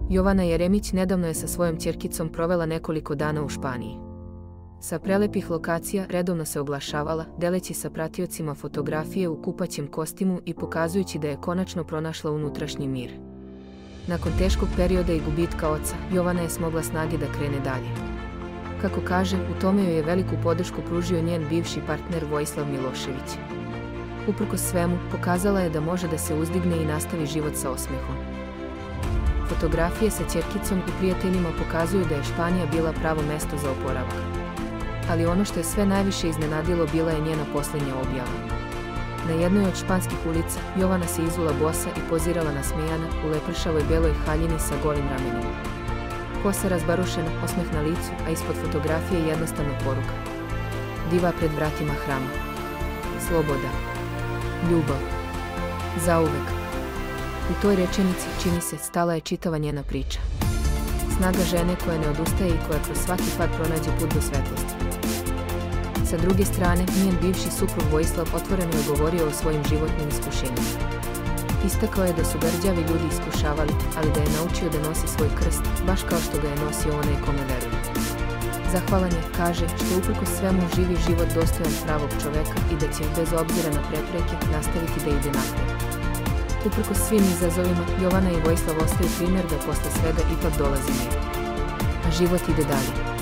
Jovana Jeremić nedavno je sa svojom ćerkicom provela nekoliko dana u Španiji. Sa prelepih lokacija redovno se oglašavala, deleći sa pratiocima fotografije u kupaćem kostimu i pokazujući da je konačno pronašla unutrašnji mir. Nakon teškog perioda i gubitka oca, Jovana je smogla snage da krene dalje. Kako kaže, u tome joj je veliku podršku pružio njen bivši partner Vojislav Milošević. Uprkos svemu, pokazala je da može da se uzdigne i nastavi život sa osmehom. Fotografije sa ćerkicom i prijateljima pokazuju da je Španija bila pravo mesto za oporavak. Ali ono što je sve najviše iznenadilo bila je njena posljednja objava. Na jednoj od španskih ulica, Jovana se izula bosa i pozirala nasmejana u lepršavoj beloj haljini sa golim ramenima. Kosa razbarušena, osmeh na licu, a ispod fotografije jednostavna poruka. Diva pred vratima hrama. Sloboda. Ljubav. Zauvek. U toj rečenici, čini se, stala je čitava njena priča. Snaga žene koja ne odustaje i koja kroz svaki pad pronađe put do svetlosti. Sa druge strane, njen bivši suprug Vojislav otvoreno je govorio o svojim životnim iskušenjima. Istakao je da su ga rđavi ljudi iskušavali, ali da je naučio da nosi svoj krst, baš kao što ga je nosio onaj kome veruje. Zahvalan je, kaže, što uprkos svemu živi život dostojan pravog čoveka i da će, bez obzira na prepreke, nastaviti da ide napred. Uprkos svim izazovima, Jovana i Vojislav ostaju primjer da posle svega ipak dolazi mir. A život ide dalje.